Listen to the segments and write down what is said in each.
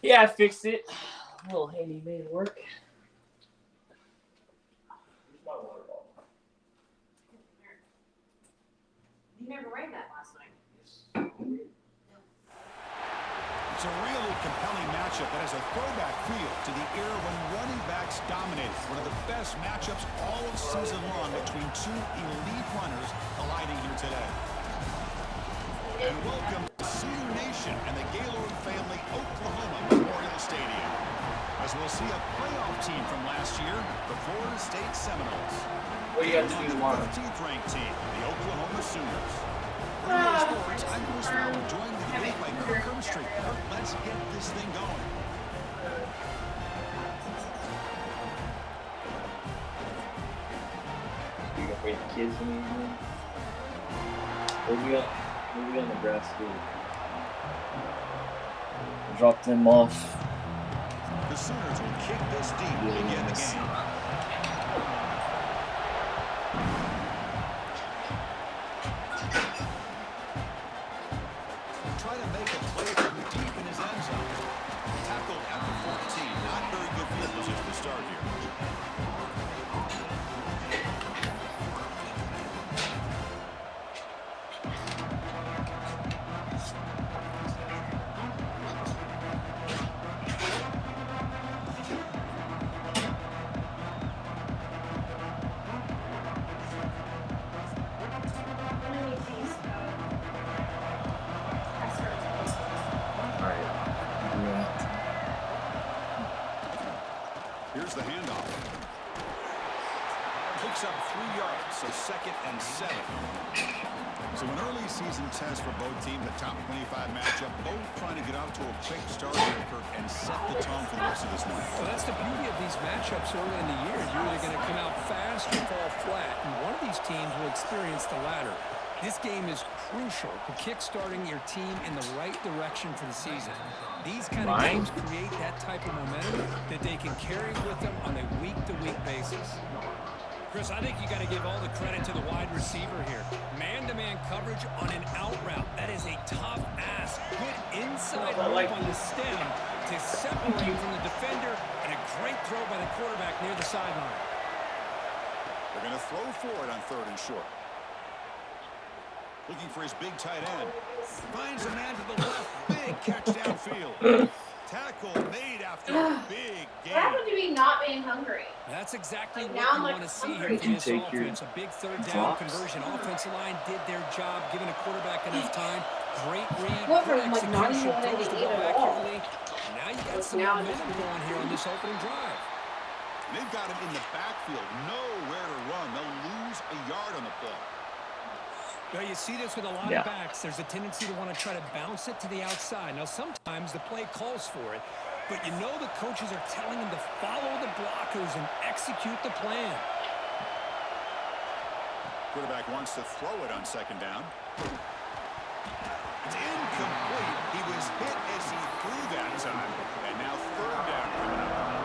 Yeah, I fixed it. A little handyman work. Where's my water bottle? You never rained that last night. It's a really compelling matchup that has a throwback feel to the era when running backs dominated. One of the best matchups all season long between two elite runners colliding here today. And welcome to Cedar Nation and the Gaylord family Oklahoma Memorial Stadium, as we'll see a playoff team from last year, the Florida State Seminoles. What do you got to do The tomorrow? 15th ranked team, the Oklahoma Sooners. For Sports, I'm Chris Fowler, joined today by Kirk Herbstreit. Let's get this thing going. You gonna bring the kids in here? We'll be on Nebraska. Drop them off. The Sooners will kick this deep to begin the game. Try to make a play from deep in his end zone. Tackled at the 14. Not very good field position to start here. Here's the handoff. Picks up 3 yards, so 2nd and 7. So an early season test for both teams, a top 25 matchup. Both trying to get off to a quick start here, Kirk, and set the tone for the rest of this one. Well, that's the beauty of these matchups early in the year. You're either going to come out fast or fall flat, and one of these teams will experience the latter. This game is crucial to kick-starting your team in the right direction for the season. These kind of games create that type of momentum that they can carry with them on a week-to-week basis. Chris, I think you got to give all the credit to the wide receiver here. Man-to-man coverage on an out route. That is a tough ass. Good inside move on the stem to separate from the defender, and a great throw by the quarterback near the sideline. They're going to throw for it on 3rd and short. Looking for his big tight end. Finds a man to the left. Big catch downfield. Tackle made after a big game. What happened to me not being hungry? That's exactly Like, what you want to see here from this offense. A big 3rd down conversion. Offensive line did their job, giving a quarterback enough time. Great read. Good execution. Throws the ball accurately. Now you got some momentum going here on this opening drive. They've got him in the backfield. Nowhere to run. They'll lose a yard on the play. Well, you see this with a lot of backs. There's a tendency to want to try to bounce it to the outside. Now, sometimes the play calls for it, but you know the coaches are telling them to follow the blockers and execute the plan. Quarterback wants to throw it on 2nd down. It's incomplete. He was hit as he threw that time. And now 3rd down coming up.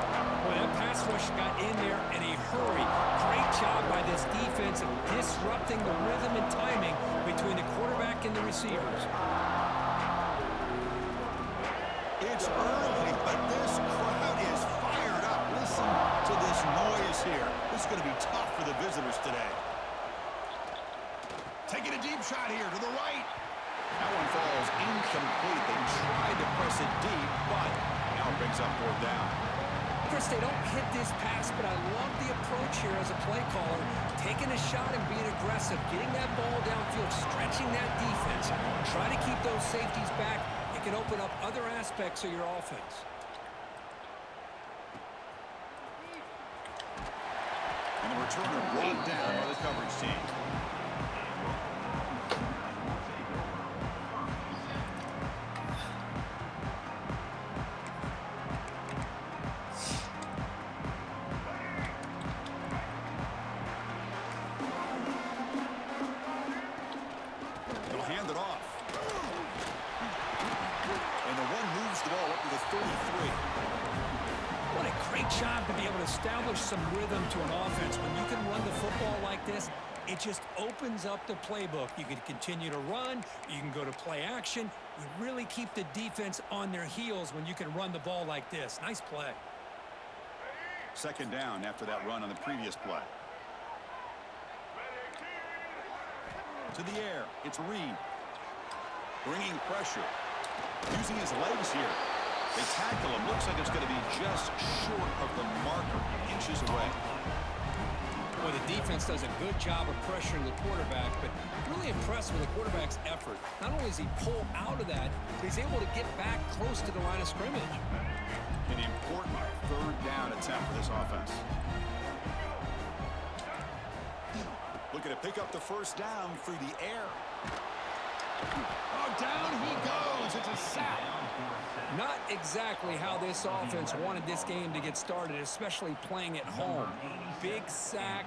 Boy, that pass rush got in there in a hurry. Great job by this defense of disrupting the rhythm and timing between the quarterback and the receivers. It's early, but this crowd is fired up. Listen to this noise here. This is going to be tough for the visitors today. Taking a deep shot here to the right. That one falls incomplete. They tried to press it deep, but now it brings up 4th down. Chris, they don't hit this pass, but I love the approach here as a play caller. Taking a shot and being aggressive, getting that ball downfield, stretching that defense. Try to keep those safeties back. It can open up other aspects of your offense. And the returner brought down by the coverage team. Hand it off. And the one moves the ball up to the 33. What a great job to be able to establish some rhythm to an offense. When you can run the football like this, It just opens up the playbook. You can continue to run. You can go to play action. You really keep the defense on their heels when you can run the ball like this. Nice play. Second down after that run on the previous play. To the air. It's Reed. Bringing pressure. Using his legs here. They tackle him. Looks like it's going to be just short of the marker. Inches away. Well, the defense does a good job of pressuring the quarterback, but really impressed with the quarterback's effort. Not only does he pull out of that, but he's able to get back close to the line of scrimmage. An important third down attempt for this offense. Looking to pick up the first down through the air. Oh, down he goes. It's a sack. Not exactly how this offense wanted this game to get started, especially playing at home. Big sack,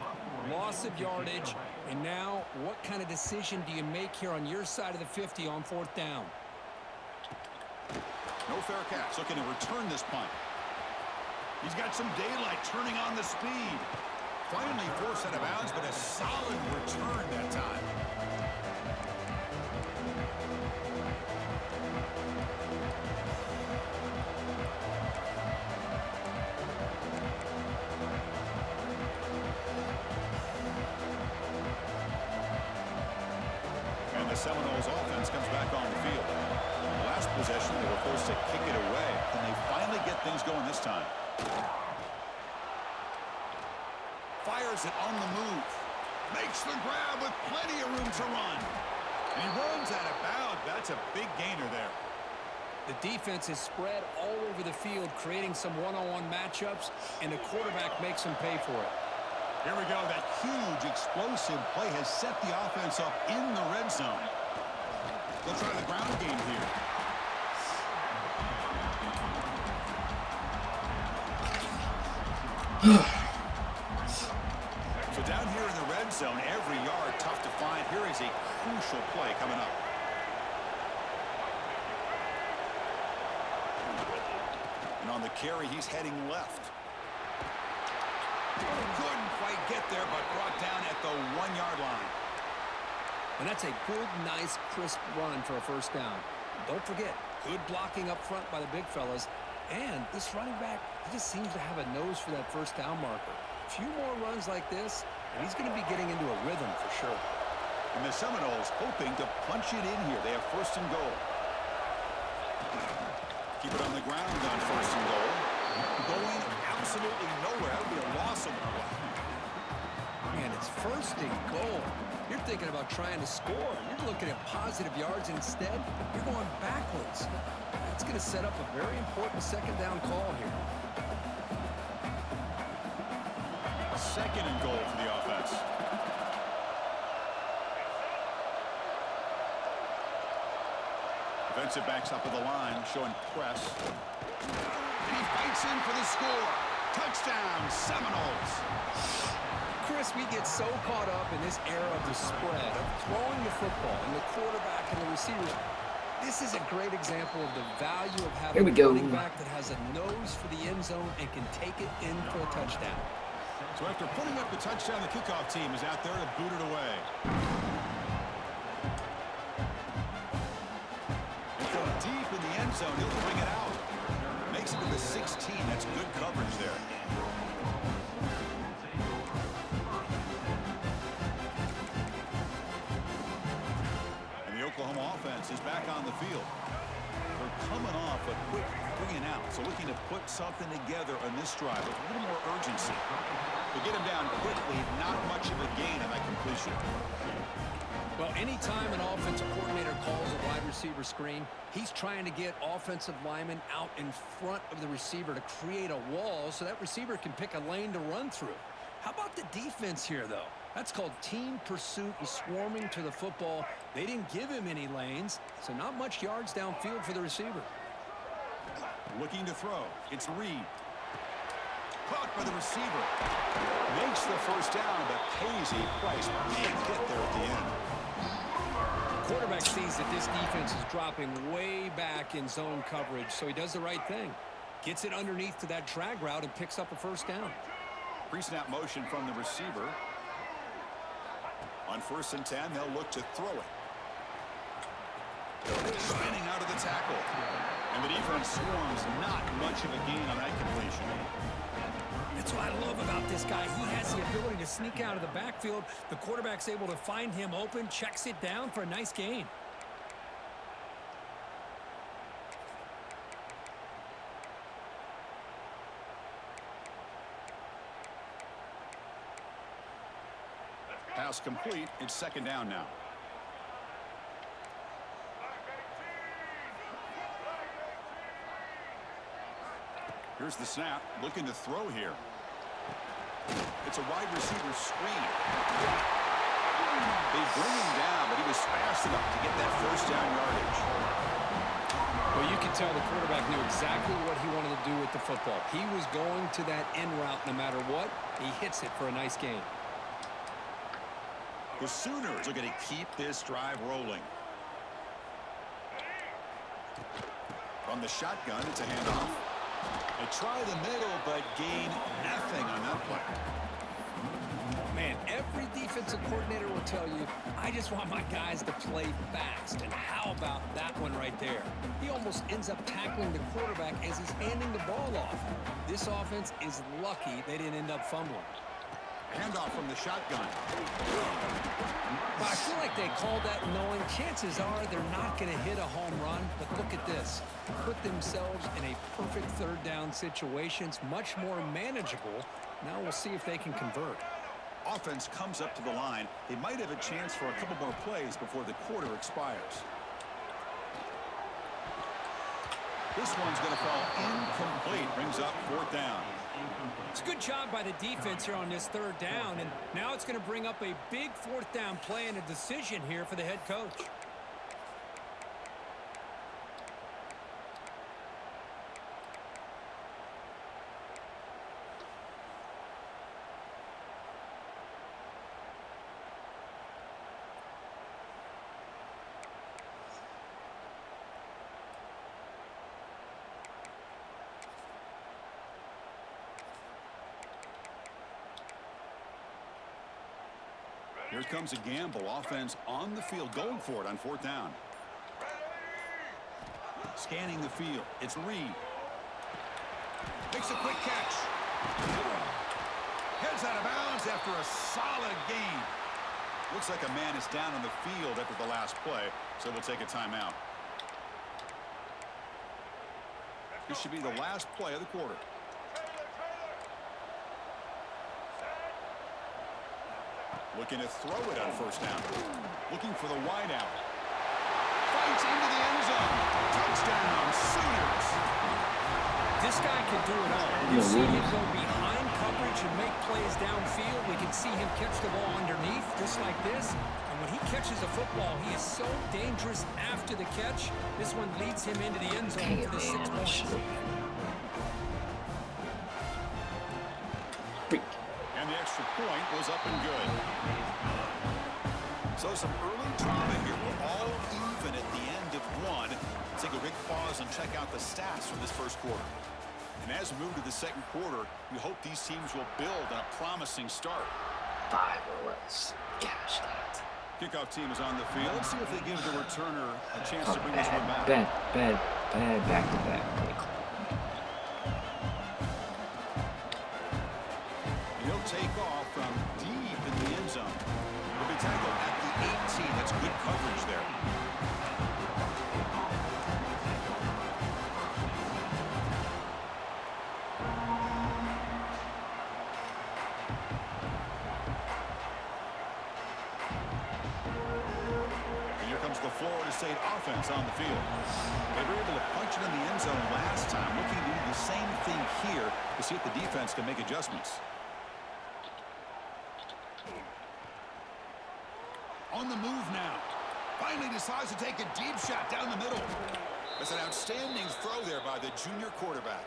loss of yardage, and now what kind of decision do you make here on your side of the 50 on fourth down? No fair catch. Looking to return this punt. He's got some daylight turning on the speed. Finally forced out of bounds, but a solid return that time. And the Seminoles offense comes back on the field. Last possession, they were forced to kick it away. Can they finally get things going this time? Fires it on the move. Makes the grab with plenty of room to run. And he runs out of bounds. That's a big gainer there. The defense is spread all over the field, creating some one-on-one matchups, and the quarterback makes them pay for it. Here we go. That huge explosive play has set the offense up in the red zone. They'll try the ground game here. So down here in the red zone, every yard tough to find. Here is a crucial play coming up. And on the carry, he's heading left. Couldn't quite get there, but brought down at the 1-yard line. And that's a good, nice, crisp run for a first down. Don't forget, good blocking up front by the big fellas. And this running back, he just seems to have a nose for that first down marker. A few more runs like this, and he's going to be getting into a rhythm for sure. And the Seminoles hoping to punch it in here. They have first and goal. Keep it on the ground on first and goal. Going absolutely nowhere. That would be a loss of the play. Man, it's first and goal. You're thinking about trying to score. You're looking at positive yards. Instead, you're going backwards. That's going to set up a very important second down call here. Second and goal for the offense. Defensive backs up at the line, showing press. And he fights in for the score. Touchdown, Seminoles. Chris, we get so caught up in this era of the spread, of throwing the football, and the quarterback and the receivers. This is a great example of the value of having a running back that has a nose for the end zone and can take it in for a touchdown. So after putting up the touchdown, the kickoff team is out there to boot it away. And from deep in the end zone, he'll bring it out. Makes it to the 16. That's good coverage there. And the Oklahoma offense is back on the field. They're coming off a quick 3 and out, so looking to put something together on this drive with a little more urgency. To get him down quickly, not much of a gain on that completion. Well, anytime an offensive coordinator calls a wide receiver screen, he's trying to get offensive linemen out in front of the receiver to create a wall so that receiver can pick a lane to run through. How about the defense here, though? That's called team pursuit and swarming to the football. They didn't give him any lanes, so not much yards downfield for the receiver. Looking to throw. It's Reed. Caught by the receiver. Makes the first down, but pays a price. Big hit there at the end. Quarterback sees that this defense is dropping way back in zone coverage, so he does the right thing. Gets it underneath to that drag route and picks up a first down. Pre-snap motion from the receiver. On 1st and 10, they'll look to throw it. Spinning out of the tackle. And the defense swarms, not much of a gain on that completion. That's what I love about this guy. He has the ability to sneak out of the backfield. The quarterback's able to find him open, checks it down for a nice gain. Pass complete. It's 2nd down now. Here's the snap. Looking to throw here. It's a wide receiver screen. They bring him down, but he was fast enough to get that 1st down yardage. Well, you can tell the quarterback knew exactly what he wanted to do with the football. He was going to that end route no matter what. He hits it for a nice gain. The Sooners are going to keep this drive rolling. From the shotgun, it's a handoff. They try the middle, but gain nothing on that play. Man, every defensive coordinator will tell you, I just want my guys to play fast. And how about that one right there? He almost ends up tackling the quarterback as he's handing the ball off. This offense is lucky they didn't end up fumbling. Handoff from the shotgun. But I feel like they called that knowing chances are they're not going to hit a home run. But look at this. Put themselves in a perfect 3rd down situation. It's much more manageable. Now we'll see if they can convert. Offense comes up to the line. They might have a chance for a couple more plays before the quarter expires. This one's going to fall incomplete. Brings up 4th down. It's a good job by the defense here on this 3rd down, and now it's going to bring up a big 4th down play and a decision here for the head coach. Here comes a gamble. Offense on the field, going for it on 4th down. Scanning the field. It's Reed. Makes a quick catch. Heads out of bounds after a solid gain. Looks like a man is down on the field after the last play, so we'll take a timeout. This should be the last play of the quarter. Looking to throw it on 1st down. Looking for the wideout. Fights into the end zone. Touchdown, Sooners. This guy can do it all. You see him go behind coverage and make plays downfield. We can see him catch the ball underneath just like this. And when he catches a football, he is so dangerous after the catch. This one leads him into the end zone for the 6 points. And the extra point was up and good. So some early drama here. We're all even at the end of 1. Let's take a quick pause and check out the stats from this 1st quarter. And as we move to the 2nd quarter, we hope these teams will build on a promising start. 5 or less. Gosh, that. Kickoff team is on the field. Let's see if they give the returner a chance to bring this one back. Bad back-to-back. He'll take off from deep in the end zone. He'll be tackled at the 18. That's good coverage there. And here comes the Florida State offense on the field. They were able to punch it in the end zone last time. Looking to do the same thing here to see if the defense can make adjustments. On the move now. Finally decides to take a deep shot down the middle. That's an outstanding throw there by the junior quarterback.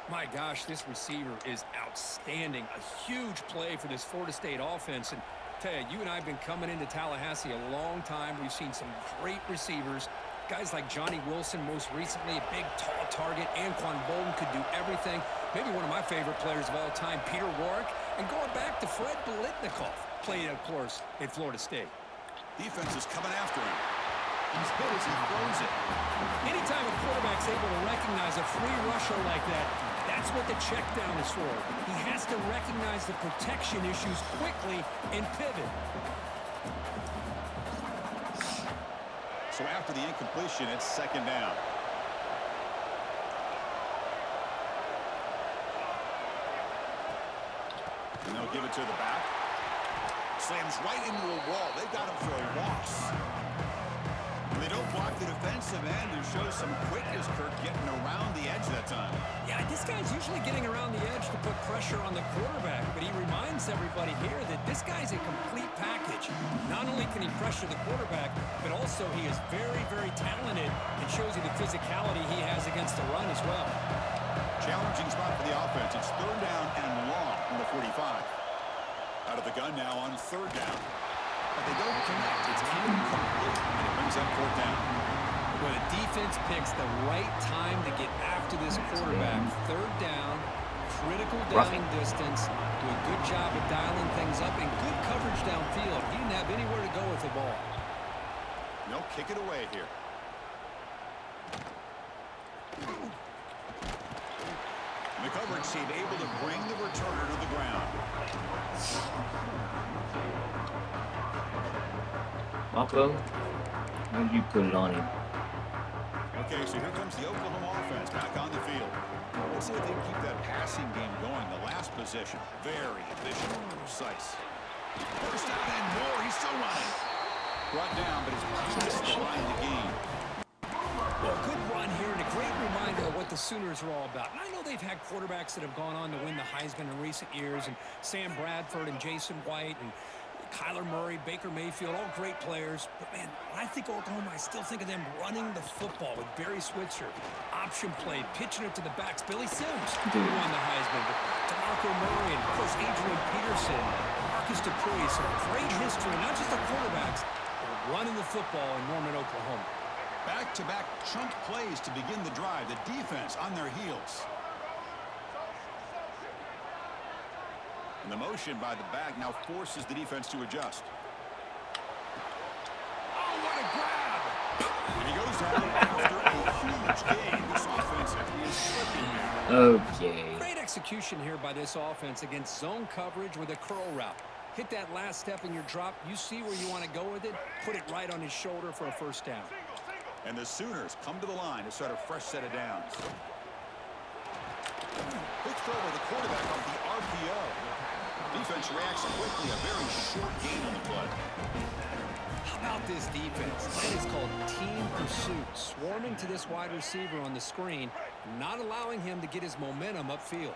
My gosh, this receiver is outstanding. A huge play for this Florida State offense. And tell you, you and I have been coming into Tallahassee a long time. We've seen some great receivers. Guys like Johnny Wilson, most recently, a big, tall target. Anquan Bolden could do everything. Maybe one of my favorite players of all time, Peter Warrick. And going back to Fred Biletnikoff. Played, of course, at Florida State. Defense is coming after him. He's hit as he throws it. Anytime a quarterback's able to recognize a free rusher like that, that's what the check down is for. He has to recognize the protection issues quickly and pivot. So after the incompletion, it's second down. And they'll give it to the back. Slams right into a wall. They've got him for a loss. They don't block the defensive end and show some quickness, Kirk, getting around the edge that time. Yeah, this guy's usually getting around the edge to put pressure on the quarterback, but he reminds everybody here that this guy's a complete package. Not only can he pressure the quarterback, but also he is very, very talented and shows you the physicality he has against the run as well. Challenging spot for the offense. It's third down and long from the 45. Out of the gun now on third down. But they don't connect. It's incomplete, and it brings up fourth down. Well, the defense picks the right time to get after this quarterback. Third down, critical down distance. Do a good job of dialing things up and good coverage downfield. He didn't have anywhere to go with the ball. They'll kick it away here. The coverage team able to bring the returner to the ground. Marco, how do you put it on him? Okay, so here comes the Oklahoma offense back on the field. Let's see if they can keep that passing game going. The last possession, very efficient and precise. First down and more. He's still running. Brought down, but it's past the line to gain. Well, good run here and a great reminder of what the Sooners are all about. And I know they've had quarterbacks that have gone on to win the Heisman in recent years, and Sam Bradford and Jason White and Kyler Murray, Baker Mayfield, all great players. But, man, when I think Oklahoma, I still think of them running the football with Barry Switzer. Option play, pitching it to the backs. Billy Sims, who won the Heisman. But DeMarco Murray and, of course, Adrian Peterson, Marcus Dupree. Some great history, not just the quarterbacks, but running the football in Norman, Oklahoma. Back-to-back chunk plays to begin the drive. The defense on their heels. And the motion by the back now forces the defense to adjust. Oh, what a grab! And he goes down after a huge gain. This offense is clicking. Okay. Great execution here by this offense against zone coverage with a curl route. Hit that last step in your drop. You see where you want to go with it. Put it right on his shoulder for a first down. And the Sooners come to the line to start a fresh set of downs. Quick throw by the quarterback off the RPO. Defense reacts quickly. A very short gain on the play. How about this defense? That is called team pursuit. Swarming to this wide receiver on the screen, not allowing him to get his momentum upfield.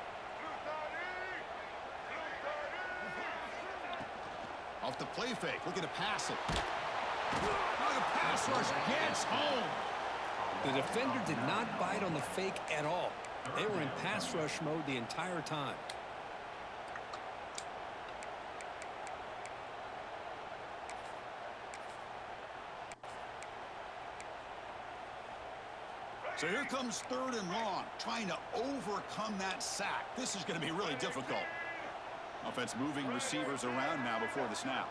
Off the play fake. Looking to pass it. Now the pass rush gets home. The defender did not bite on the fake at all. They were in pass rush mode the entire time. So here comes third and long, trying to overcome that sack. This is going to be really difficult. Offense moving receivers around now before the snap.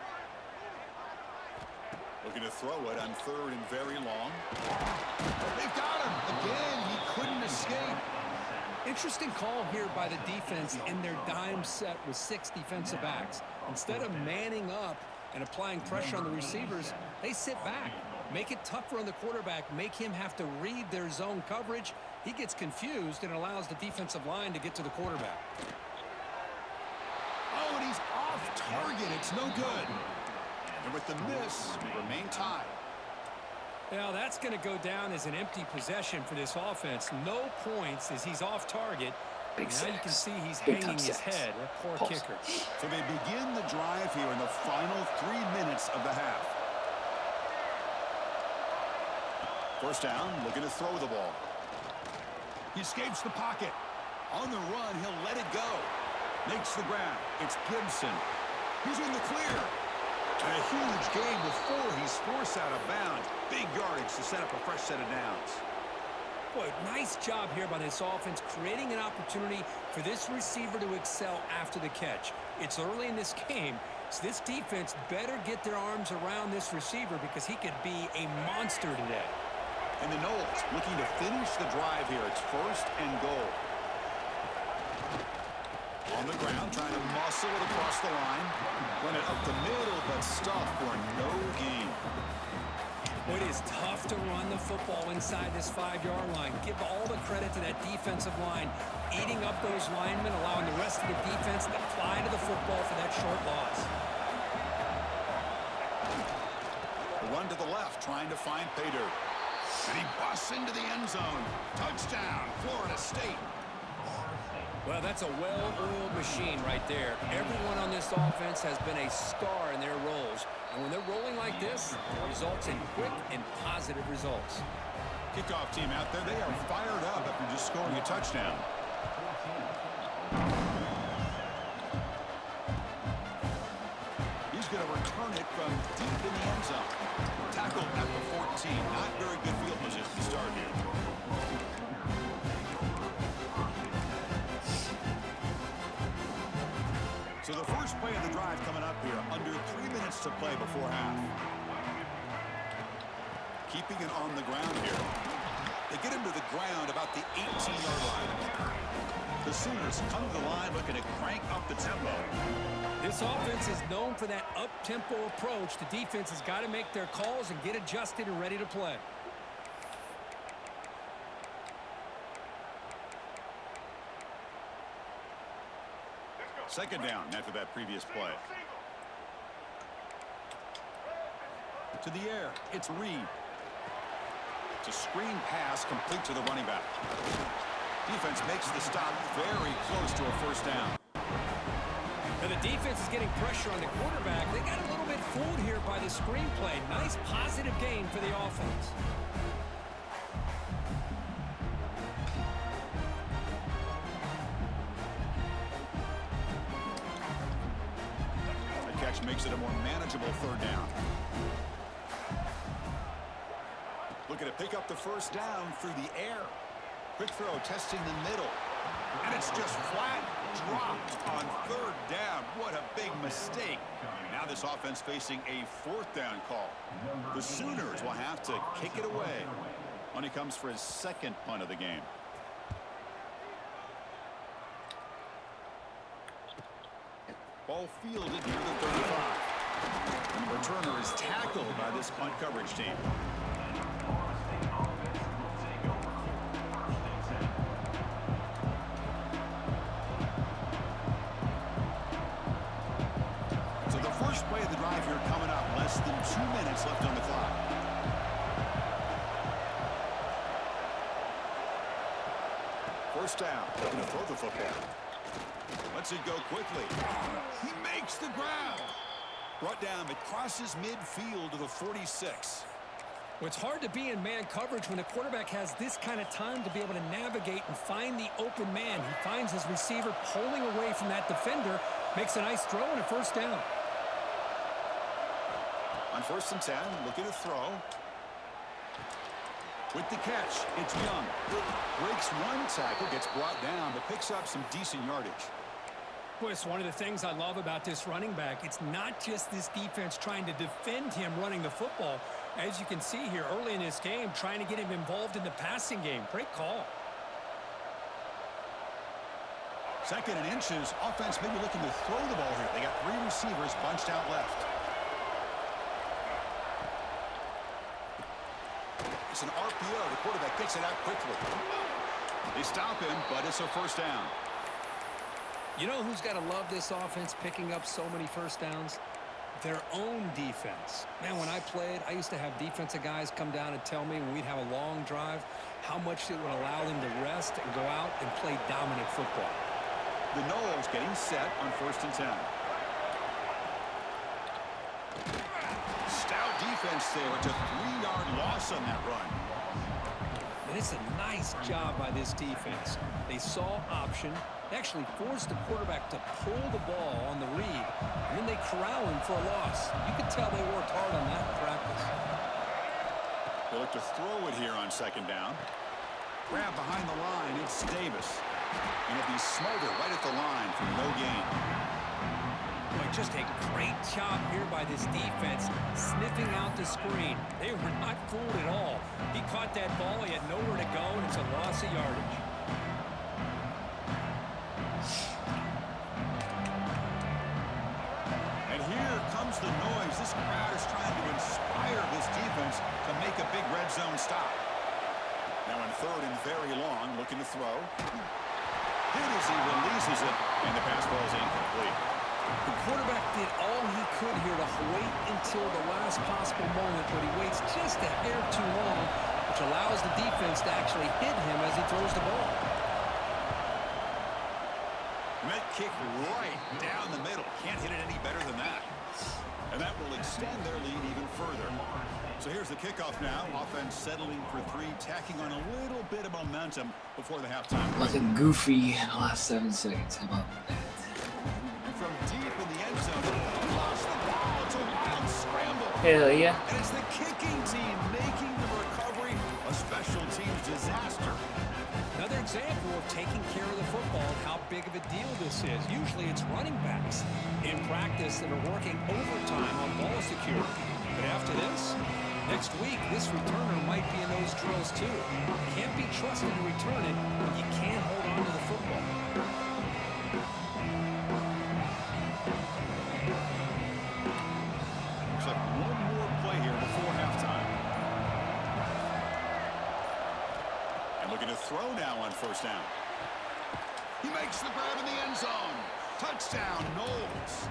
Looking to throw it on third and very long. They've got him. Again, he couldn't escape. Interesting call here by the defense in their dime set with 6 defensive backs. Instead of manning up and applying pressure on the receivers, they sit back. Make it tougher on the quarterback. Make him have to read their zone coverage. He gets confused and allows the defensive line to get to the quarterback. Oh, and he's off target. It's no good. And with the miss, we remain tied. Now that's going to go down as an empty possession for this offense. No points as he's off target. Big now you can sacks. see he's Big hanging time his sacks. head. That poor Pulse. kicker. So they begin the drive here in the final 3 minutes of the half. First down, looking to throw the ball. He escapes the pocket. On the run, he'll let it go. Makes the grab. It's Gibson. He's in the clear. And a huge gain before he's forced out of bounds. Big yardage to set up a fresh set of downs. Boy, nice job here by this offense, creating an opportunity for this receiver to excel after the catch. It's early in this game, backs. This defense better get their arms around this receiver because he could be a monster today. And the Knowles looking to finish the drive here. It's 1st and goal. On the ground, trying to muscle it across the line. Run it up the middle, but stuff for no gain. It is tough to run the football inside this 5-yard line. Give all the credit to that defensive line, eating up those linemen, allowing the rest of the defense to fly to the football for that short loss. The run to the left, trying to find pay dirt. And he busts into the end zone. Touchdown, Florida State. Well, that's a well-oiled machine right there. Everyone on this offense has been a star in their roles. And when they're rolling like this, it results in quick and positive results. Kickoff team out there, they are fired up after just scoring a touchdown. He's going to return it from deep in the end zone. Tackled at the 14. Not very good field position to start here. So the first play of the drive coming up here. Under 3 minutes to play before half. Keeping it on the ground here. They get him to the ground about the 18-yard line. The Sooners come to the line looking to crank up the tempo. This offense is known for that up-tempo approach. The defense has got to make their calls and get adjusted and ready to play. Second down after that previous play. To the air, it's Reed. It's a screen pass complete to the running back. Defense makes the stop very close to a first down. Now the defense is getting pressure on the quarterback. They got a little bit fooled here by the screen play. Nice positive gain for the offense. The catch makes it a more manageable third down. Looking to pick up the first down through the air. Quick throw testing the middle. And it's just flat dropped on third down. What a big mistake. Now this offense facing a fourth down call. The Sooners will have to kick it away when he comes for his second punt of the game. Ball fielded near the 35. And the returner is tackled by this punt coverage team. First play of the drive here coming up. Less than 2 minutes left on the clock. First down. Going to throw the football. Lets it go quickly. He makes the ground. Brought down. It crosses midfield to the 46. Well, it's hard to be in man coverage when the quarterback has this kind of time to be able to navigate and find the open man. He finds his receiver pulling away from that defender. Makes a nice throw and a first down. On 1st and 10, looking to throw. With the catch, it's Young. Breaks one tackle, gets brought down, but picks up some decent yardage. Boy, it's one of the things I love about this running back. It's not just this defense trying to defend him running the football. As you can see here early in this game, trying to get him involved in the passing game. Great call. 2nd and inches. Offense maybe looking to throw the ball here. They got 3 receivers bunched out left. It's an RPO. The quarterback gets it out quickly. They stop him, but it's a first down. You know who's got to love this offense picking up so many first downs? Their own defense. Man, when I played, I used to have defensive guys come down and tell me when we'd have a long drive how much it would allow them to rest and go out and play dominant football. The Knowles getting set on 1st and 10. Stout defense there. It's a 3-yard loss on that run. And it's a nice job by this defense. They saw option. They actually forced the quarterback to pull the ball on the read, and then they corral him for a loss. You could tell they worked hard on that in practice. They look to throw it here on 2nd down. Grab behind the line. It's Davis. And it'll be smothered right at the line for no gain. Boy, just a great job here by this defense, sniffing out the screen. They were not fooled at all. He caught that ball. He had nowhere to go, and it's a loss of yardage. And here comes the noise. This crowd is trying to inspire this defense to make a big red zone stop. Now on 3rd and very long, looking to throw. Hit as he releases it, and the pass ball is incomplete. The quarterback did all he could here to wait until the last possible moment, but he waits just a hair too long, which allows the defense to actually hit him as he throws the ball. That kick right down the middle. Can't hit it any better than that. And that will extend their lead even further. So here's the kickoff now. Offense settling for 3, tacking on a little bit of momentum before the halftime. Like a goofy last 7 seconds. How about that? From deep in the end zone, lost the ball. It's a wild scramble. Hell yeah. And it's the kicking team making the recovery a special teams disaster. Another example of taking care of the football and how big of a deal this is. Usually it's running backs in practice that are working overtime on ball security. But after this, next week, this returner might be in those drills too. Can't be trusted to return it, but you can't hold on to the football. Looks like one more play here before halftime. And looking to throw now on 1st down. He makes the grab in the end zone. Touchdown, Knowles.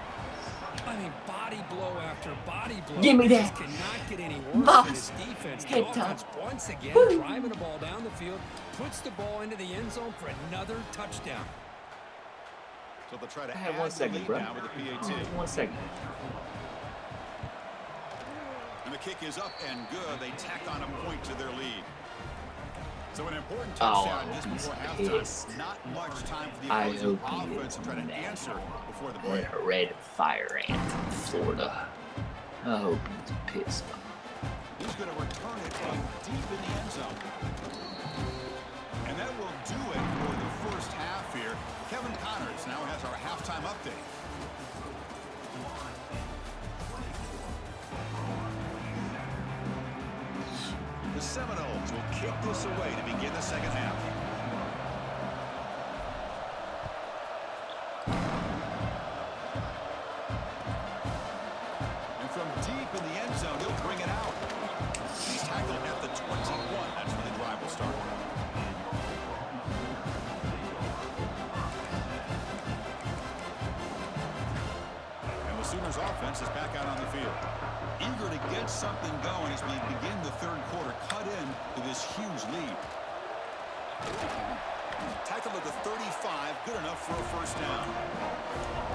I mean, body blow after body blow. Give me It that. just cannot get any worse Boss. for this defense. The Head offense top. once again Woo. driving the ball down the field, puts the ball into the end zone for another touchdown. So they'll try to I have add 1 the second, lead bro. now with the PAT. 1 second. And the kick is up and good. They tack on a point to their lead. So an important Oh, touchdown just he's before halftime. pissed. Not much time for the I opposing hope he offense is to try to mad. answer before the Or break. a red fire ant from Florida. I hope he's pissed off. He's going to return it from deep in the end zone. And that will do it for the first half here. Kevin Connors now has our halftime update. The Seminoles will kick this away to begin the second half. And from deep in the end zone, he'll bring it out. He's tackled at the 21. That's where the drive will start. And the Sooners offense is back out on the field. Eager to get something going as we begin the 3rd quarter, cut in to this huge lead. Tackled at the 35, good enough for a 1st down.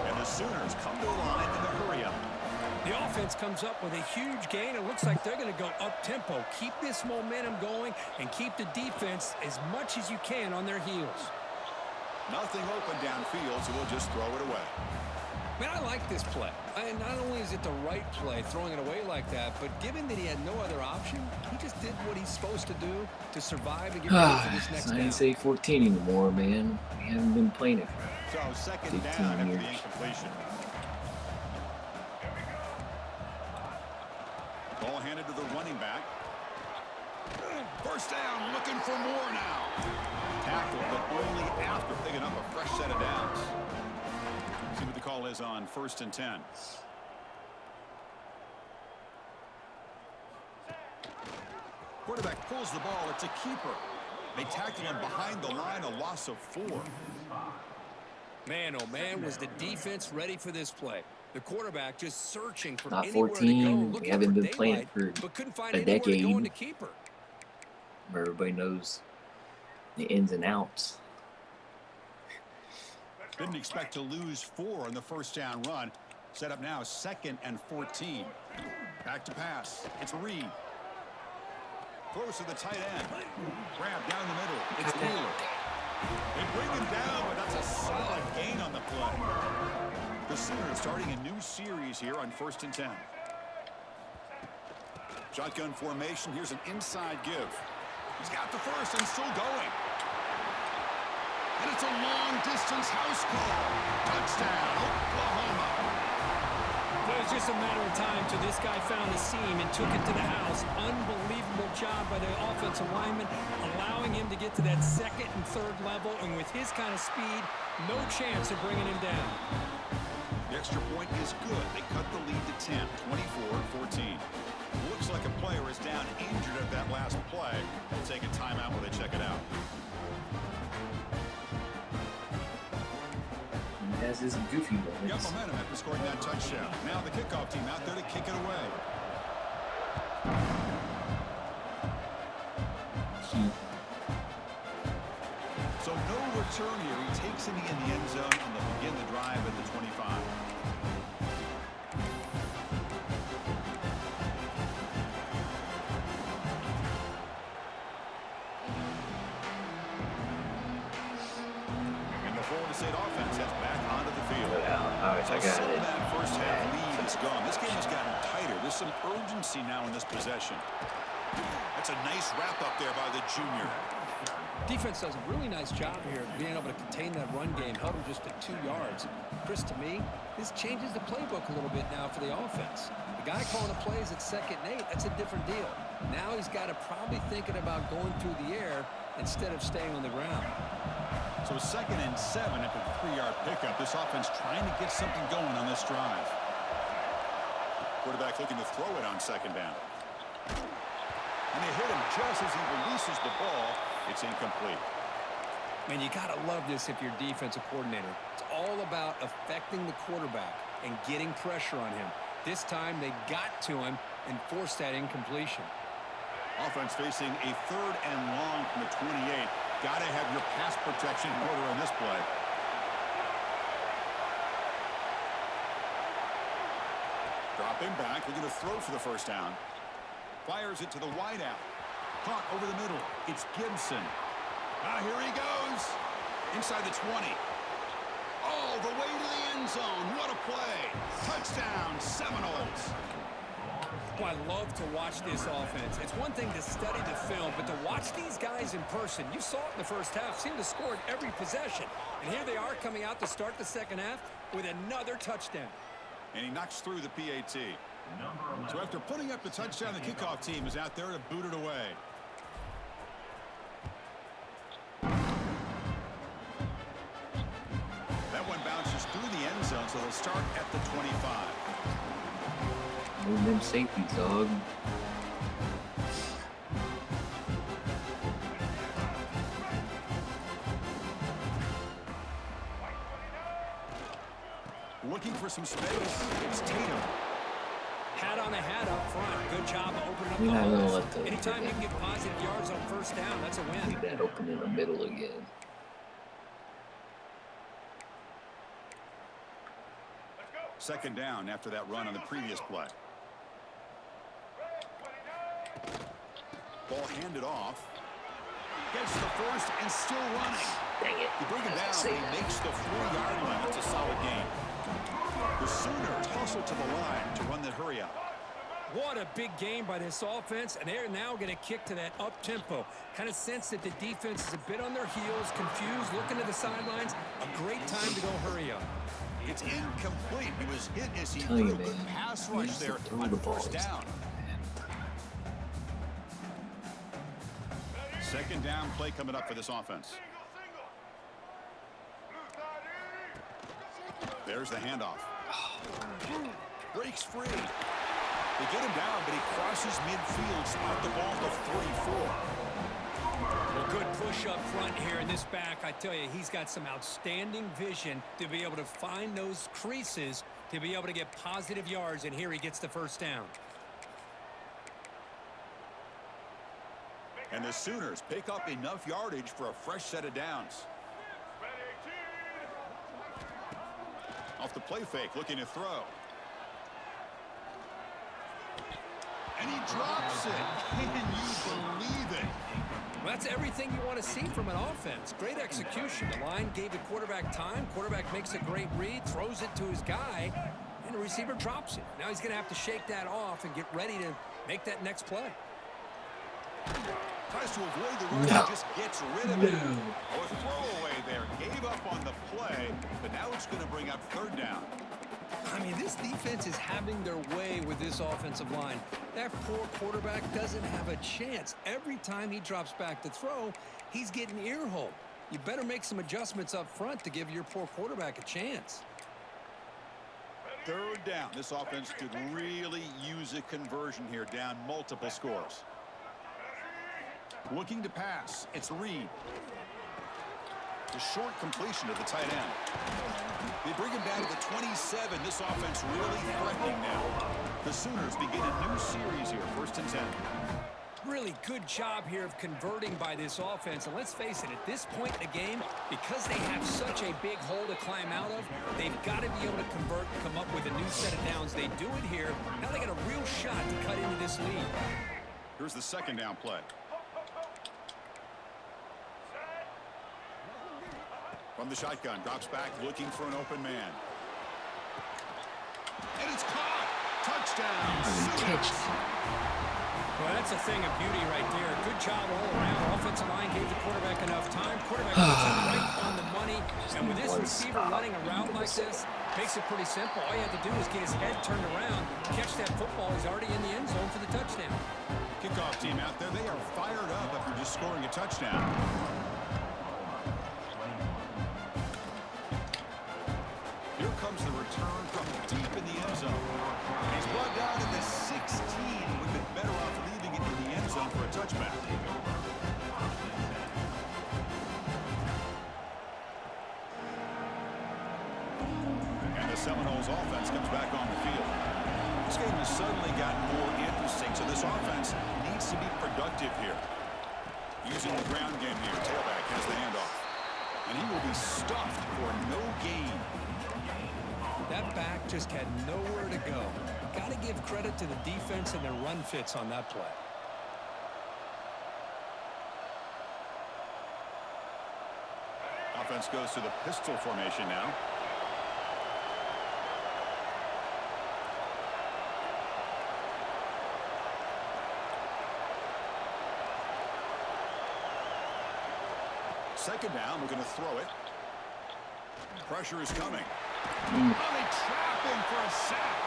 And the Sooners come to the line in the hurry-up. The offense comes up with a huge gain. It looks like they're going to go up-tempo. Keep this momentum going and keep the defense as much as you can on their heels. Nothing open downfield, so we'll just throw it away. Man, I like this play. And not only is it the right play, throwing it away like that, but given that he had no other option, he just did what he's supposed to do to survive and get ready for this next I down. ain't say 14 anymore, man. We haven't been playing it for So 2nd 15 down after years. the incompletion. Ball handed to the running back. 1st down, looking for more now. Tackle, but only after picking up a fresh set of downs. See what the call is on 1st and 10. Quarterback pulls the ball. It's a keeper. They tackle him behind the line, a loss of 4. Man, oh man, was the defense ready for this play. The quarterback just searching for Not anywhere 14. to go, We looking haven't for been playing daylight, for but couldn't find a anywhere to go decade. into keeper. where everybody knows the ins and outs. Didn't expect to lose 4 on the 1st down run. Set up now 2nd and 14. Back to pass. It's Reed. Throws to the tight end. Grab down the middle. It's Wheeler. They bring him down, but that's a solid gain on the play. The Sooners starting a new series here on 1st and 10. Shotgun formation. Here's an inside give. He's got the first and still going. And it's a long-distance house call. Touchdown, Oklahoma. Well, it was just a matter of time till this guy found the seam and took it to the house. Unbelievable job by the offensive lineman, allowing him to get to that second and third level. And with his kind of speed, no chance of bringing him down. The extra point is good. They cut the lead to 10, 24-14. Looks like a player is down injured at that last play. They'll take a timeout while they check it out. He has his goofy Got moments. momentum after scoring that touchdown. Now the kickoff team out there to kick it away. So no return here. He takes it in the end zone, and they'll begin the drive at the 25. And the Florida State offense heads back onto the field. Alright, So I got some of it. that first half lead is gone. This game has gotten tighter. There's some urgency now in this possession. That's a nice wrap up there by the junior. Defense does a really nice job here being able to contain that run game, held him just at 2 yards. Chris, to me, this changes the playbook a little bit now for the offense. The guy calling the plays at 2nd and 8, that's a different deal. Now he's got to probably thinking about going through the air instead of staying on the ground. So 2nd and 7 after the 3-yard pickup. This offense trying to get something going on this drive. Quarterback looking to throw it on 2nd down. And they hit him just as he releases the ball. It's incomplete. Man, you got to love this if you're defensive coordinator. It's all about affecting the quarterback and getting pressure on him. This time they got to him and forced that incompletion. Offense facing a 3rd and long from the 28. Got to have your pass protection in order on this play. Dropping back, looking to throw for the first down. Fires it to the wideout. Caught over the middle. It's Gibson. Here he goes. Inside the 20. All the way to the end zone. What a play. Touchdown, Seminoles. Well, I love to watch this offense. It's one thing to study the film, but to watch these guys in person, you saw it in the first half, seemed to score in every possession. And here they are coming out to start the second half with another touchdown. And he knocks through the PAT. So after putting up the touchdown, the kickoff team is out there to boot it away. That one bounces through the end zone, so they'll start at the 25. Move them safeties, dog. Looking for some space. It's Tatum. Hat on a hat up front. Good job of opening up You're the not gonna holes. let the- Anytime you can get positive yards on first down, that's a win. Leave that open in the middle again. Second down after that run on the previous play. Ball handed off. Gets the first and still running. Dang it. You bring him down, Say he that. makes the 4-yard line. It's a solid game. The Sooners hustle to the line to run that hurry up. What a big game by this offense, and they're now going to kick to that up-tempo. Kind of sense that the defense is a bit on their heels, confused, looking to the sidelines. A great time to go hurry up. It's incomplete. He was hit as he Tell threw you, a good man, pass he rush needs to there throw on the first balls. down. Second down play coming up for this offense. There's the handoff. Breaks free. They get him down, but he crosses midfield, spot the ball to 34. Well, good push up front here in this back. I tell you, he's got some outstanding vision to be able to find those creases to be able to get positive yards, and here he gets the first down. And the Sooners pick up enough yardage for a fresh set of downs. Off the play fake, looking to throw. And he drops it. Can you believe it? Well, that's everything you want to see from an offense. Great execution. The line gave the quarterback time. Quarterback makes a great read, throws it to his guy, and the receiver drops it. Now he's going to have to shake that off and get ready to make that next play. Tries to avoid the run and just gets rid of it. Oh, a throwaway there. Gave up on the play, but now it's going to bring up third down. I mean, this defense is having their way with this offensive line. That poor quarterback doesn't have a chance. Every time he drops back to throw, he's getting ear-hole. You better make some adjustments up front to give your poor quarterback a chance. Third down. This offense could really use a conversion here, down multiple scores. Looking to pass. It's Reed. The short completion to the tight end. They bring him down to the 27. This offense really threatening now. The Sooners begin a new series here, 1st and 10. Really good job here of converting by this offense. And let's face it, at this point in the game, because they have such a big hole to climb out of, they've got to be able to convert and come up with a new set of downs. They do it here. Now they got a real shot to cut into this lead. Here's the 2nd down play. From the shotgun, drops back, looking for an open man. And it's caught! Touchdown! Well, that's a thing of beauty right there. Good job all around. Offensive line gave the quarterback enough time. Quarterback puts it right on the money. And with this receiver running a route like this, makes it pretty simple. All you have to do is get his head turned around, catch that football. He's already in the end zone for the touchdown. Kickoff team out there, they are fired up after just scoring a touchdown. Here comes the return from deep in the end zone. He's brought down in the 16. We've been better off leaving it in the end zone for a touchback. And the Seminoles offense comes back on the field. This game has suddenly gotten more interesting, so this offense needs to be productive here. Using the ground game here, tailback has the handoff. And he will be stuffed for no gain. That back just had nowhere to go. Got to give credit to the defense and their run fits on that play. Offense goes to the pistol formation now. Second down, we're going to throw it. Pressure is coming. Oh, they trap him for a sack.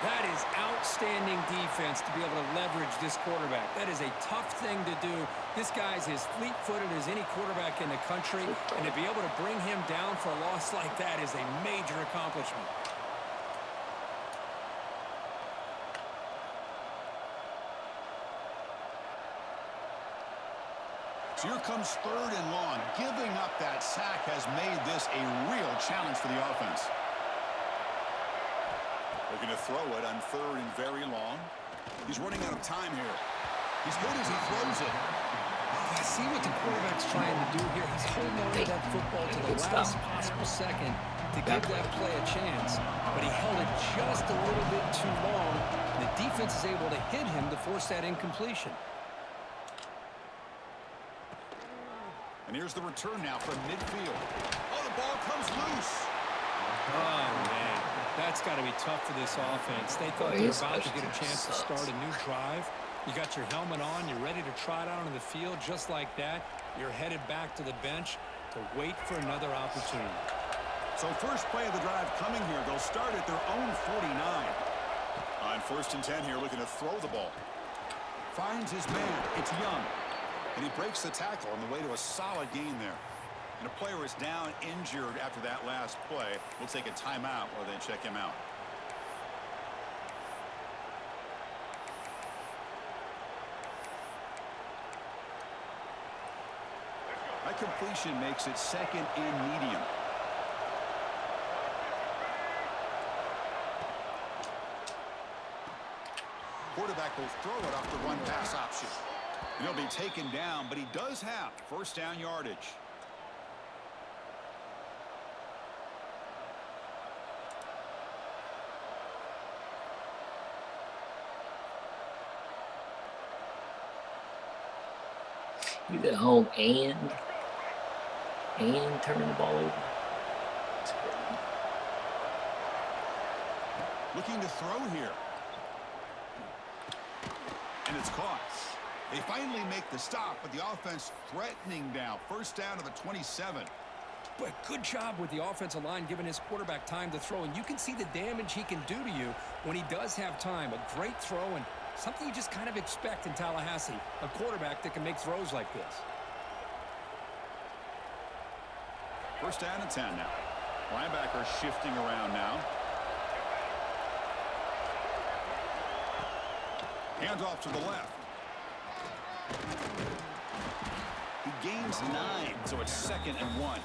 That is outstanding defense to be able to leverage this quarterback. That is a tough thing to do. This guy's as fleet-footed as any quarterback in the country, and to be able to bring him down for a loss like that is a major accomplishment. So here comes 3rd and long. Giving up that sack has made this a real challenge for the offense. Looking to throw it on 3rd and very long. He's running out of time here. He's good as he throws it. I see what the quarterback's trying to do here. He's holding on to that football to the last possible second to give that play a chance. But he held it just a little bit too long. The defense is able to hit him to force that incompletion. And here's the return now from midfield. Oh, the ball comes loose. Oh, man. That's got to be tough for this offense. They thought they were about to get a chance to start a new drive. You got your helmet on. You're ready to try it out on the field just like that. You're headed back to the bench to wait for another opportunity. So first play of the drive coming here. They'll start at their own 49. On 1st and 10 here, looking to throw the ball. Finds his man. It's Young. And he breaks the tackle on the way to a solid gain there. And a player is down injured after that last play. We'll take a timeout while they check him out. That completion makes it 2nd and medium. Quarterback will throw it off the run pass option. And he'll be taken down, but he does have 1st down yardage. You get home and turn the ball over. Looking to throw here. And it's caught. They finally make the stop, but the offense threatening now. First down to the 27. But good job with the offensive line giving his quarterback time to throw. And you can see the damage he can do to you when he does have time. A great throw and something you just kind of expect in Tallahassee. A quarterback that can make throws like this. First down and 10 now. Linebacker shifting around now. Hands off to the left. He gains 9, so it's 2nd and 1.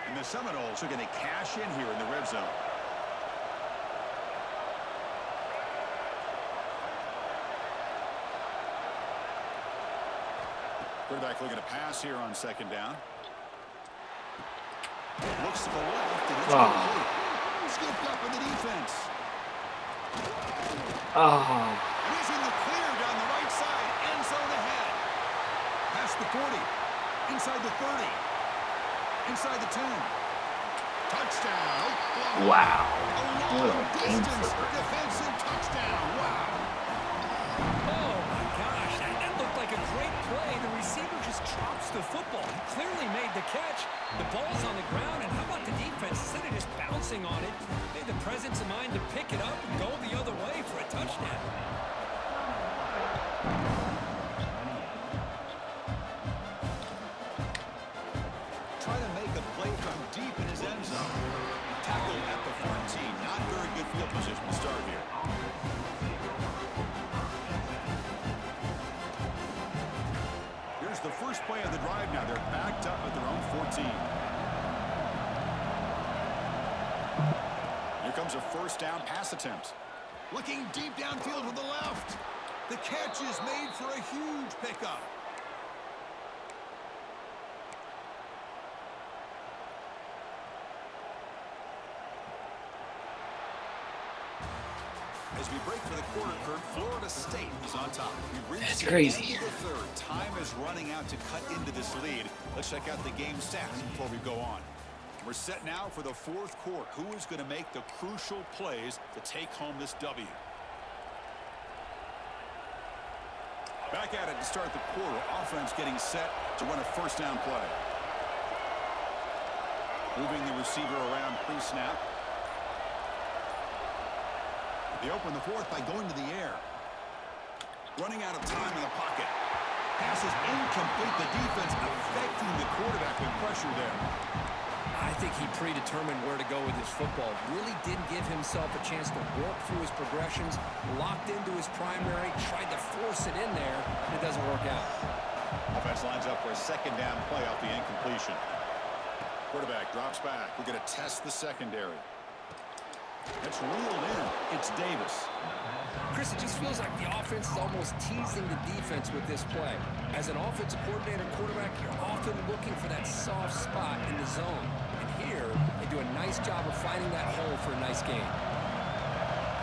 And the Seminoles are going to cash in here in the red zone. Quarterback looking to pass here on 2nd down. Looks to the left, and it's complete. Scooped up in the defense. And he's in the clear down the right side. End zone ahead. Past the 40. Inside the 30. Inside the 10. Touchdown. Oklahoma. Wow. A long distance defensive touchdown. Wow. Oh, my gosh. That looked like a great play. The receiver just drops the football. He clearly made the catch. The ball's on the ground, and how about the defense? Instead of just bouncing on it, they had the presence of mind to pick it up and go the other way for a touchdown. Trying to make a play from deep in his end zone. Tackled at the 14. Not very good field position to start here. Here's the first play of the drive now. They're backed up at their own 14. Here comes a first down pass attempt. Looking deep downfield to the left. The catch is made for a huge pickup. As we break for the quarter, Kurt, Florida State is on top. That's crazy. The third. Time is running out to cut into this lead. Let's check out the game stats before we go on. We're set now for the fourth quarter. Who is going to make the crucial plays to take home this W? Back at it to start the quarter. Offense getting set to run a first down play. Moving the receiver around pre-snap. They open the fourth by going to the air. Running out of time in the pocket. Pass is incomplete. The defense affecting the quarterback with pressure there. I think he predetermined where to go with his football. Really didn't give himself a chance to work through his progressions. Locked into his primary. Tried to force it in there, and it doesn't work out. Offense lines up for a second down play off the incompletion. Quarterback drops back. We're going to test the secondary. It's reeled in. It's Davis. Chris, it just feels like the offense is almost teasing the defense with this play. As an offensive coordinator quarterback, you're often looking for that soft spot in the zone. And here, they do a nice job of finding that hole for a nice gain.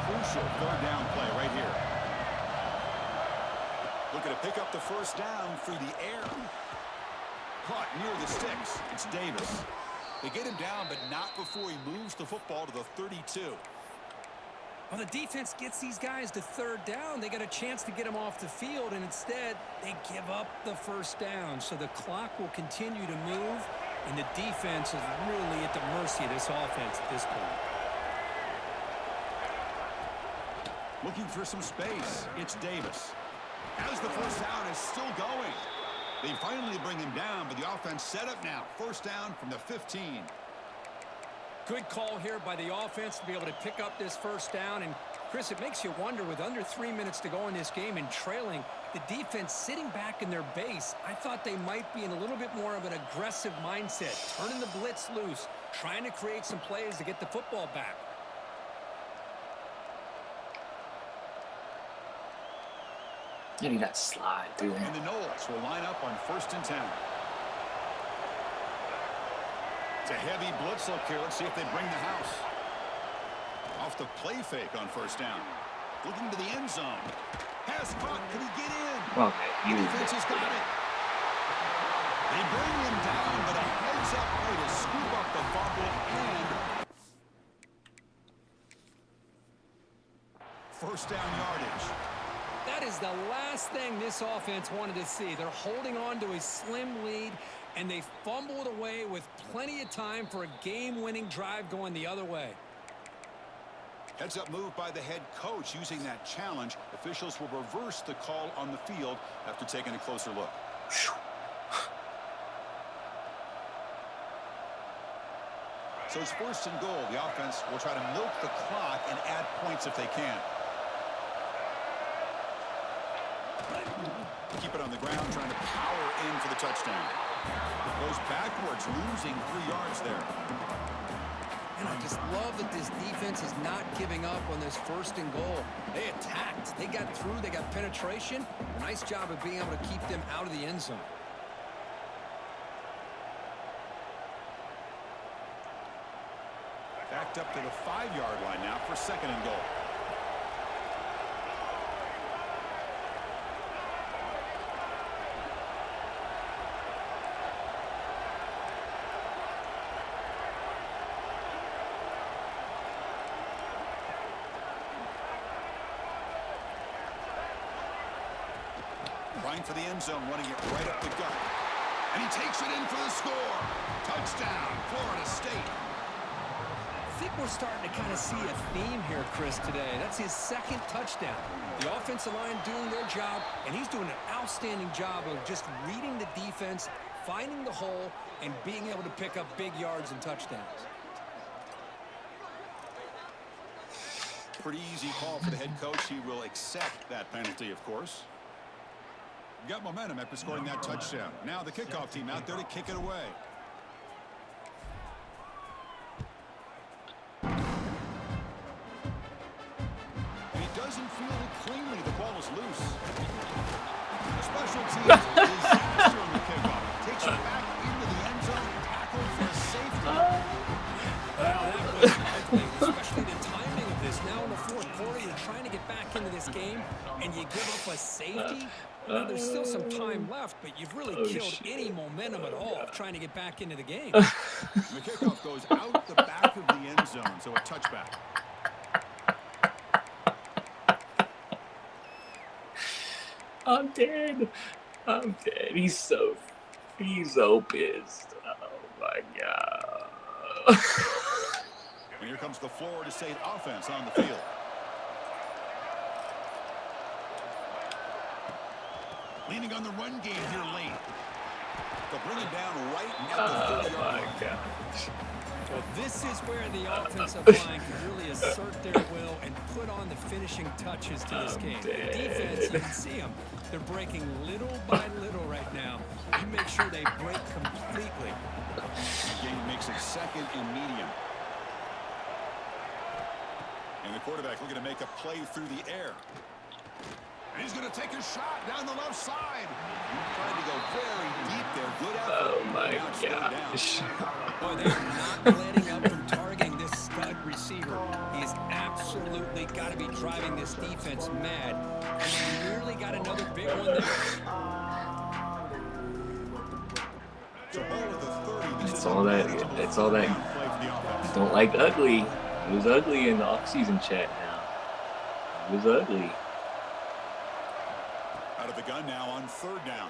Crucial third down play right here. Looking to pick up the first down through the air. Caught near the sticks. It's Davis. They get him down, but not before he moves the football to the 32. Well, the defense gets these guys to third down. They got a chance to get them off the field, and instead, they give up the first down. So the clock will continue to move, and the defense is really at the mercy of this offense at this point. Looking for some space. It's Davis. As the first down is still going. They finally bring him down, but the offense set up now. First down from the 15. Good call here by the offense to be able to pick up this first down. And, Chris, it makes you wonder, with under 3 minutes to go in this game and trailing, the defense sitting back in their base, I thought they might be in a little bit more of an aggressive mindset, turning the blitz loose, trying to create some plays to get the football back. Maybe that slide through him. And the Knowles will line up on 1st and 10. It's a heavy blitz look here. Let's see if they bring the house. Off the play fake on first down. Looking to the end zone. Pass caught. Can he get in? Okay, The defense has got it. They bring him down, but a heads-up play to scoop up the fumble and first down yardage. That is the last thing this offense wanted to see. They're holding on to a slim lead, and they fumbled away with plenty of time for a game-winning drive going the other way. Heads-up move by the head coach using that challenge. Officials will reverse the call on the field after taking a closer look. So it's first and goal. The offense will try to milk the clock and add points if they can. Keep it on the ground, trying to power in for the touchdown. Goes backwards, losing 3 yards there. And I just love that this defense is not giving up on this first and goal. They attacked. They got through. They got penetration. Nice job of being able to keep them out of the end zone. Backed up to the 5-yard line now for second and goal. Trying for the end zone, running it right up the gut. And he takes it in for the score. Touchdown, Florida State. I think we're starting to kind of see a theme here, Chris, today. That's his second touchdown. The offensive line doing their job, and he's doing an outstanding job of just reading the defense, finding the hole, and being able to pick up big yards and touchdowns. Pretty easy call for the head coach. He will accept that penalty, of course. Got momentum after scoring that touchdown. Now the kickoff team out there to kick it away. And he doesn't field it cleanly. The ball is loose. The special teams disaster on the kickoff. Takes it back into the end zone. Tackled for safety. Well, that was ugly, especially the timing of this. Now in the fourth quarter, you're trying to get back into this game, and you give up a safety. Well, there's still some time left, but you've really killed any momentum at all of trying to get back into the game. The kickoff goes out the back of the end zone, so a touchback. I'm dead. I'm dead. He's so pissed. Oh my god. And here comes the Florida State offense on the field. Leaning on the run game here late. They'll bring it down right at the 40-yard line. Gosh. Well, this is where the offensive line can really assert their will and put on the finishing touches to this game. The defense, you can see them. They're breaking little by little right now. You make sure they break completely. The game makes it second and medium. And the quarterback looking to make a play through the air. And he's going to take a shot down the left side. Trying to go very deep there. Good effort. Oh my gosh. Boy, they're not letting up from targeting this stud receiver. He's absolutely got to be driving this defense mad. And they nearly got another big one there. It's all that. It's all that. Don't like ugly. It was ugly in the off-season chat now. It was ugly. Out of the gun now on third down.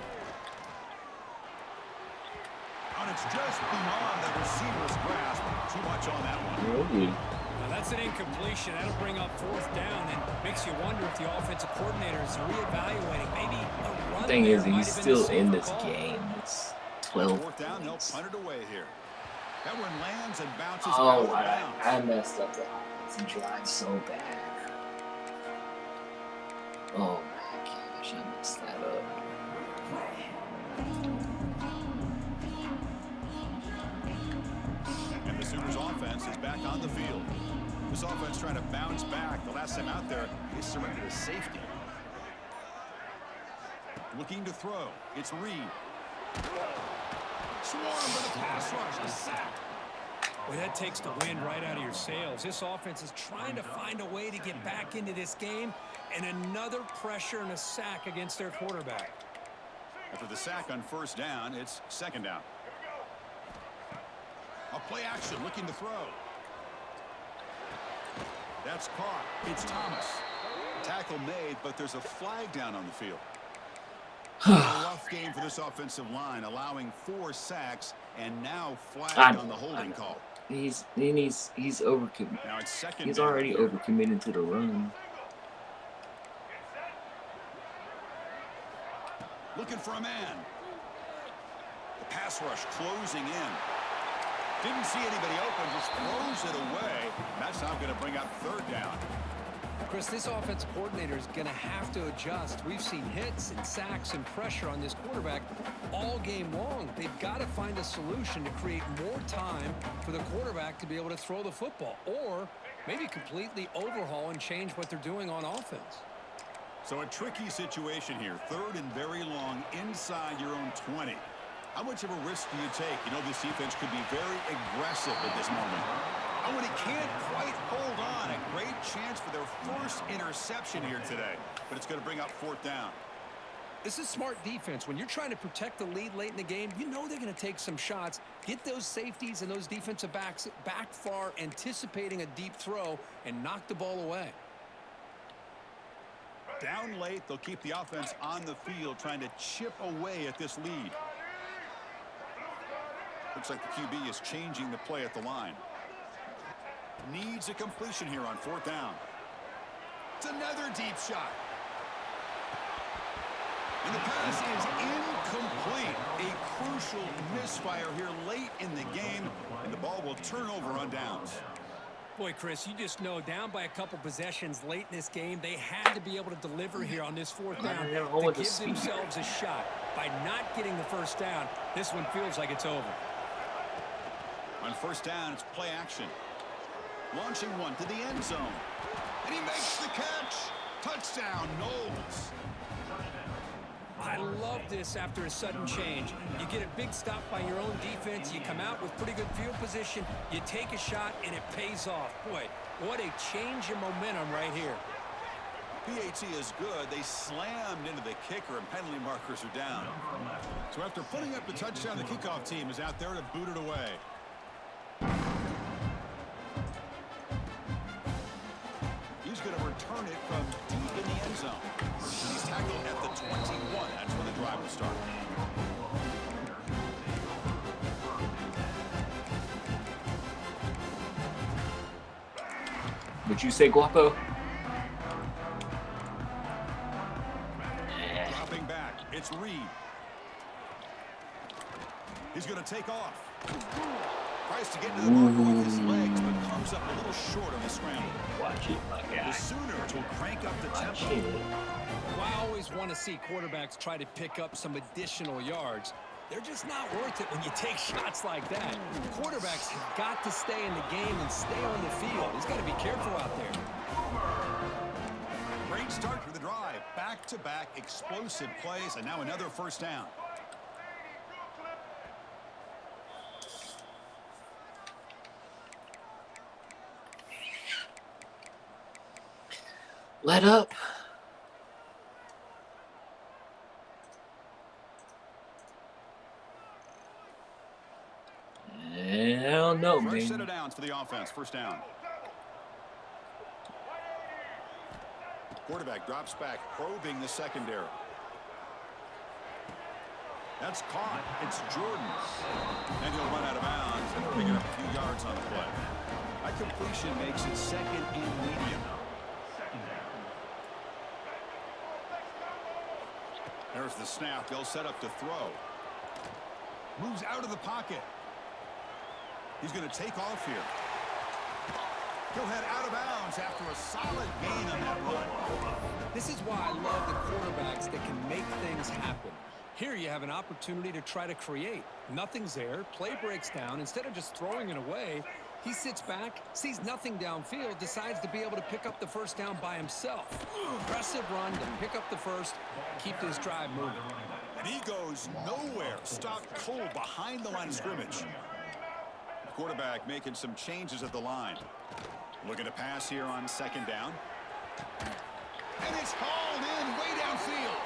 And it's just beyond the receiver's grasp. Too much on that one. Ugly. Now that's an incompletion. That'll bring up fourth down and makes you wonder if the offensive coordinator is reevaluating. Maybe a run. The thing is, he's still in this game. It's 12. Fourth down, they'll punt it away here. That one lands and bounces Oh, out of bounds. I messed up the offensive drive so bad. Oh my gosh, I messed that up. And the Sooners offense is back on the field. This offense trying to bounce back. The last time out there, they surrendered a safety. Looking to throw. It's Reed. Swarm for the pass rush. A sack. Well, that takes the wind right out of your sails. This offense is trying to find a way to get back into this game, and another pressure and a sack against their quarterback. After the sack on first down, it's second down. A play action looking to throw. That's caught. It's Thomas. Tackle made, but there's a flag down on the field. A rough game for this offensive line, allowing 4 sacks and now flagged on the holding call. He's overcommitted. Now it's second He's down. already overcommitted to the run. Looking for a man. The pass rush closing in. Didn't see anybody open, just throws it away. That's now going to bring up third down. Chris, this offensive coordinator is going to have to adjust. We've seen hits and sacks and pressure on this quarterback all game long. They've got to find a solution to create more time for the quarterback to be able to throw the football, or maybe completely overhaul and change what they're doing on offense. So a tricky situation here. Third and very long inside your own 20. How much of a risk do you take? You know, this defense could be very aggressive at this moment. Oh, and he can't quite hold on. A great chance for their first interception here today. But it's going to bring up fourth down. This is smart defense. When you're trying to protect the lead late in the game, you know they're going to take some shots, get those safeties and those defensive backs back far, anticipating a deep throw, and knock the ball away. Down late, they'll keep the offense on the field, trying to chip away at this lead. Looks like the QB is changing the play at the line. Needs a completion here on fourth down. It's another deep shot. And the pass is incomplete. A crucial misfire here late in the game, and the ball will turn over on downs. Boy, Chris, you just know down by a couple possessions late in this game, they had to be able to deliver here on this fourth down to give themselves a shot. By not getting the first down, this one feels like it's over. On first down, it's play action. Launching one to the end zone. And he makes the catch. Touchdown, Knowles. I love this after a sudden change. You get a big stop by your own defense. You come out with pretty good field position. You take a shot, and it pays off. Boy, what a change in momentum right here. PAT is good. They slammed into the kicker, and penalty markers are down. So after putting up the touchdown, the kickoff team is out there to boot it away. He's going to return it from deep in the end zone. He's tackled at the 21. That's where the drive will start. Would you say Guapo? Dropping back. It's Reed. He's going to take off. Tries to get to the marker with his legs, but comes up a little short on the scramble. Watch it, my guy. The Sooners will crank up the tempo. Well, I always want to see quarterbacks try to pick up some additional yards. They're just not worth it when you take shots like that. Quarterbacks have got to stay in the game and stay on the field. He's got to be careful out there. Great start for the drive. Back-to-back explosive plays, and now another first down. Let up. I don't know, Fresh man. set of downs for the offense. First down. Quarterback drops back, probing the secondary. That's caught. It's Jordan. And he'll run out of bounds and pick it up a few yards on the play. That completion makes it second and medium. There's the snap. They'll set up to throw. Moves out of the pocket. He's going to take off here. He'll head out of bounds after a solid gain on that run. This is why I love the quarterbacks that can make things happen. Here you have an opportunity to try to create. Nothing's there. Play breaks down. Instead of just throwing it away, he sits back, sees nothing downfield, decides to be able to pick up the first down by himself. Aggressive run to pick up the first, keep this drive moving. And he goes nowhere. Stopped cold behind the line of scrimmage. quarterback making some changes at the line. Looking to pass here on second down. And it's hauled in way downfield.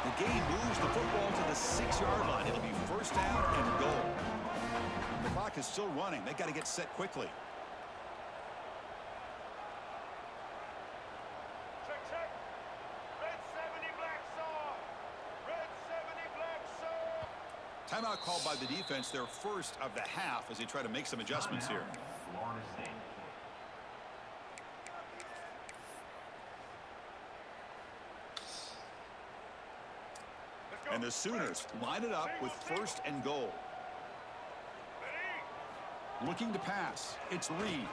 The game moves the football to the 6-yard line. It'll be first down and goal. The clock is still running. They got to get set quickly. Check. Red 70 black saw. Red 70 black saw. Timeout called by the defense, their first of the half, as they try to make some adjustments here. And the Sooners line it up with first and goal. Looking to pass. It's Reed.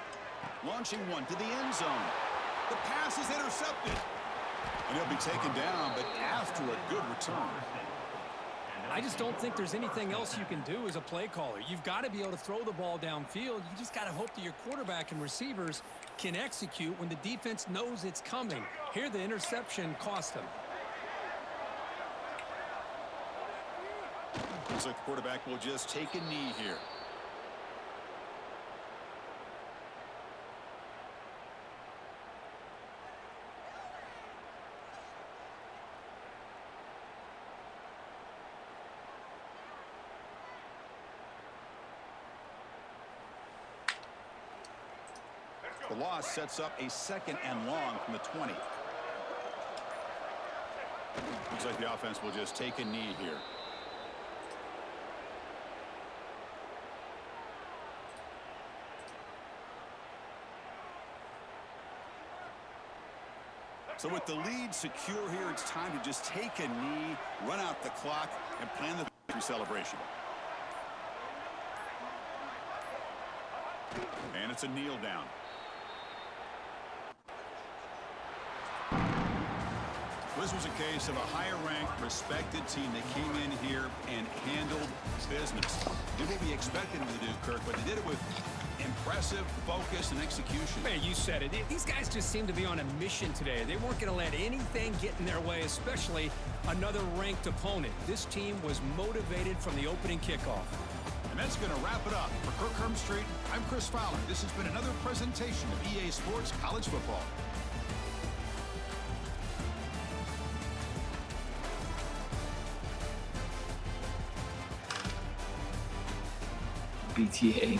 Launching one to the end zone. The pass is intercepted. And he'll be taken down, but after a good return. I just don't think there's anything else you can do as a play caller. You've got to be able to throw the ball downfield. You just got to hope that your quarterback and receivers can execute when the defense knows it's coming. Here, the interception cost them. Looks like the quarterback will just take a knee here. The loss sets up a second and long from the 20. Looks like the offense will just take a knee here. So with the lead secure here, it's time to just take a knee, run out the clock, and plan the victory celebration. And it's a kneel down. This was a case of a higher-ranked, respected team that came in here and handled business. Did what we expected them to do, Kirk, but they did it with impressive focus and execution. Hey, you said it. These guys just seem to be on a mission today. They weren't going to let anything get in their way, especially another ranked opponent. This team was motivated from the opening kickoff. And that's going to wrap it up. For Kirk Hermstreet, I'm Chris Fowler. This has been another presentation of EA Sports College Football. BTA.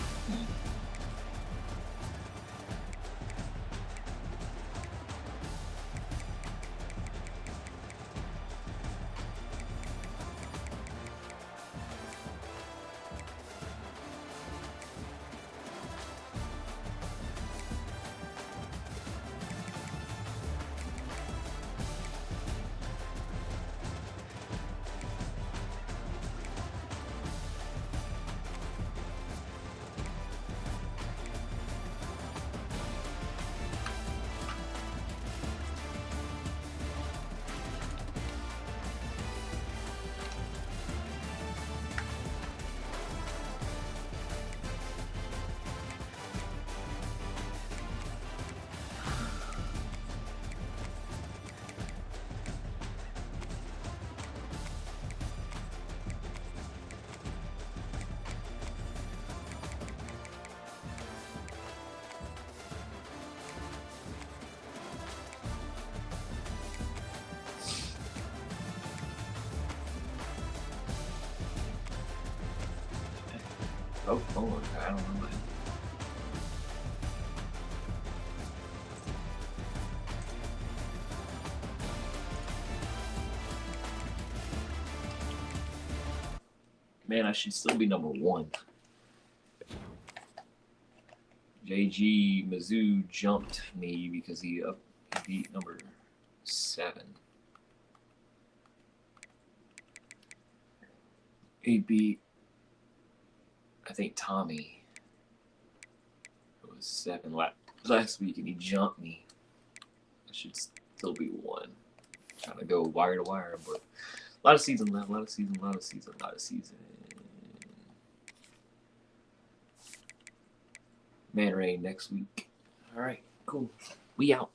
Oh, Lord, I don't know. Man, I should still be number 1. JG Mizzou jumped me because he beat number 7. He beat, I think, Tommy, who was 7 last week, and he jumped me. I should still be 1. Trying to go wire to wire, but a lot of season left, a lot of season. Man Rain next week. All right, cool. We out.